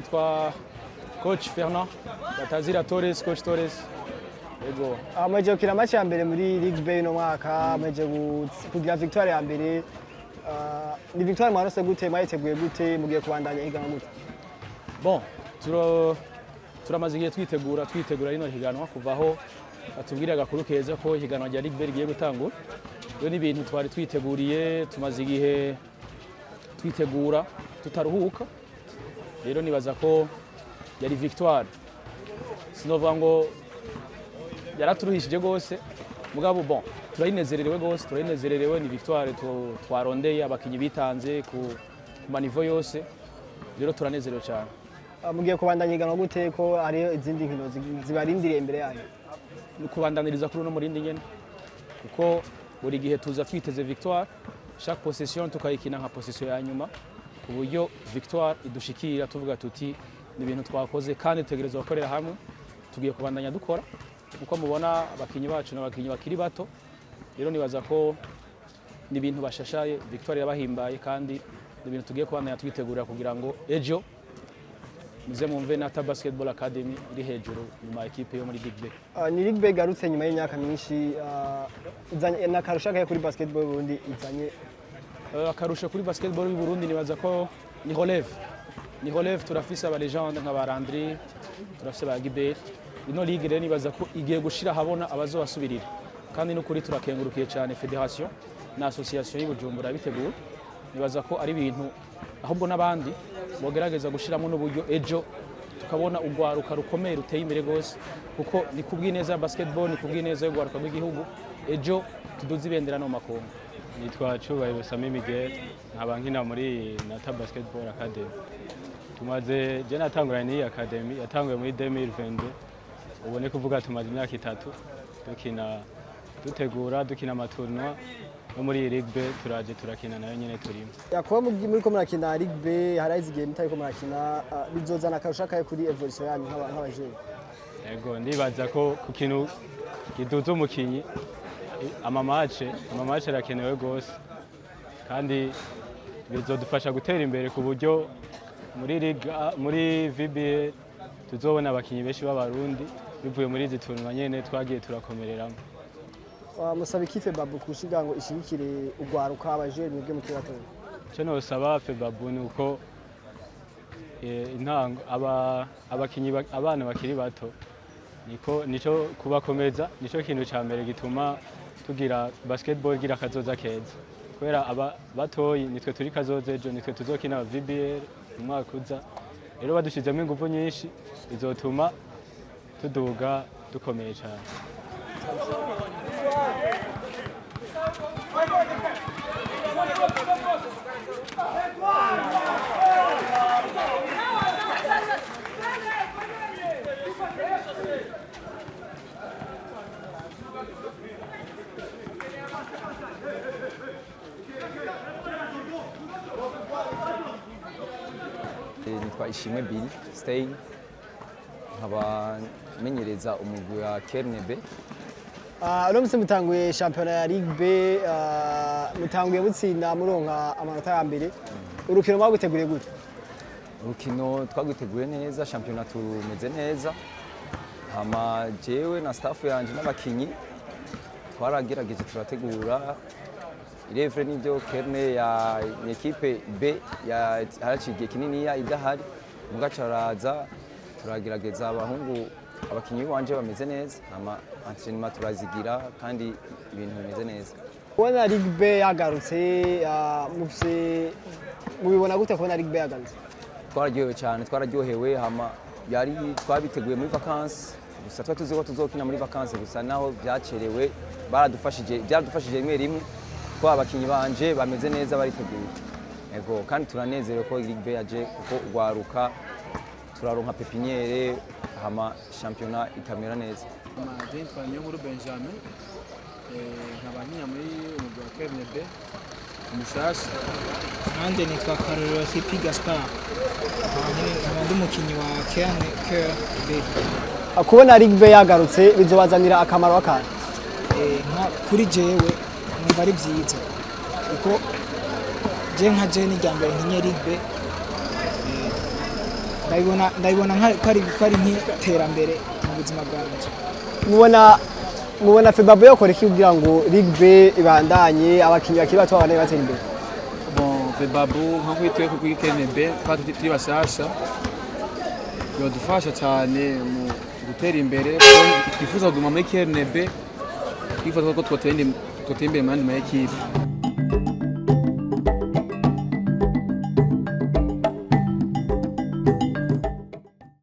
nitwa Coach Fernand Batazira Torres, Coach Torres. Ego. Amaze gukina match ya mbere muri Ligue B no mwaka, amaze kugira victoire ya mbere. Ni victoire mwarose gute, mwayiteguye gute, mugiye kubandanya higanwa gute? Bon, turamaze igihe twitegura rino higanwa kuvaho atubwira gakuru keza ko higanwa rya Ligue B rigiye gutangura. Yo ni ibintu twari twiteguriye, tumaze igihe twitegura tutaruhuka. Rero nibaza ko yari victoire. Sinovuga ngo yaraturuhishije gose, mugabo bon turayinezererewe gose, turayinezererewe. Ni victoire twarondeye, abakinyi bitanze ku manivo yose. Rero turanezerewe cyane. Mugiye kubandanya higanwa gute ko ari izindi nkino zibarindiriye imbere yayo? Kubandaniriza kuri no murindi nyene, kuko buri gihe tuza twiteze victoire, chaque possession tukayikina nka possession ya nyuma, ku buryo victoire idushikira tuvuga tuti ni ibintu twakoze kandi tutegerezwa gukorera hamwe. Tugiye kubandanya dukora kuko mubona abakinyi bacu n'abakinyi bakiri bato. Rero nibaza ko ni ibintu bashashaye, victoire yabahimbaye kandi ni ibintu tugiye kubandanya twitegurira kugira ngo ejo muze mumve na Basketball Academy iri hejuru mu equipe yo muri Ligue B. Ni Ligue B garutse nyuma y'imyaka myinshi, izanye nakarusha kaye kuri basketball Burundi, izanye akarusha kuri basketball y'u Burundi. Nibaza ko ni relève turafise aba legende nka Barandri, turafise ba Gibert. Ino ligue rero nibaza ko igiye gushira habona abazobasubirira, kandi n'ukuri turakengurukiye cyane Federation na Association y'Ubujumbura bitegura. Nibaza ko ari ibintu ahubwo n'abandi bogerageza gushiramo n'uburyo ejo tukabona ugwaruka rukomeye ruteye imbere gose, kuko ni kubw'ineza ya basketball, ni kubw'ineza y'ugwaruka rw'igihugu. Ejo tuduze ibendera no makongo. Nitwa Cyubahiro Sami Miguel, nkaba nkina muri Nata Basketball Academy. Tumaze je natanguranye n'iyi academy, yatanguye muri 2022. Ubone kuvuga tumaze imyaka 3 dukina amatournoi no muri Ligue B. Turaje turakina nayo nyene turimo. Yakuba muri ko murakina Ligue B, harayize igihe mutari ko murakina, bizozana akarusha kaye kuri evolution yanyu nk'abaje. Yego, ndibaza ko ku kintu giduza umukinyi amamatch arakenewe gose, kandi bizodufasha gutera imbere ku buryo muri VBL tuzobona abakinyi benshi b'abarundi bivuye muri izi tournoi nyene twagiye turakomereramo. Musaba iki Febabu kushiga ngo ishigikire ugwaruka abaje mwebwe mu kibato? Cyo nosaba Febabu ni uko intango abakinyi abana bakiri bato nico kubakomeza, nico kintu ca mbere gituma tugira basketball gira kazoza keza, kubera aba batoyi nitwe turi kazoza ejo, nitwe tuzokina VBL umwaka uza. Rero badushizemo ingufu nyinshi bizotuma tuduga dukomeye cyane. Nitwa Ishimwe Bill Stay, nkaba menyereza umugwi wa LIGUE B. Uno musi mutanguye championnat ya Ligue B, mutanguye mutsinda muronka amanota ya mbere. Urukino mwaguteguriye gute? Urukino twagwiteguye neza, championnat tumeze neza. Hama jewe na staff yanje n'abakinyi twaragerageje turategura. Irevre nibyo kerne ya equipe B haracigiye kinini ya idahari, mugacaraza turagerageza abahungu abakinyi banje bameze neza, ama entraînement turazigira kandi ibintu bimeze neza. Kubona Ligue B yagarutse, mubibona gute kubona Ligue B yagarutse? Twararyohewe cyane, twararyohewe. Hama yari twabiteguye muri vacances, gusa twa tuzi ko tuzokina muri vacances, gusa naho byacerewe byadufashije rimwe ko abakinyi banje bameze neza bariteguye. Ego, kandi turanezerewe ko Ligue B yaje kuko ugwaruka turaronka pepiniere, hama championnat ikamera neza. Amajeni twanyo muri Benjamin, nkabanyina muri umugwi wa LIGUE B umushasha. Nanje nitwa Karolo Sipi Gaspar, nkaba ndi umukinyi wa LIGUE B. Kubona Ligue B yagarutse bizobazanira akamaro akana? Kuri jewe numva ari byiza, kuko je nka je ni ryambere nkinye Ligue B, ndabibona ko ari nk'iterambere mu buzima bwanjye. mubona FEBABU yokora iki kugira ngo Ligue B ibandanye abakinyi bakiri bato babandanye batera imbere? Bon, FEBABU nko kwitwe ku KNB kandi turi bashasha yodufasha cyane mu gutera imbere, twifuza kuguma muri KNB, twifuza ko twotera imbere mu yandi ma equipe.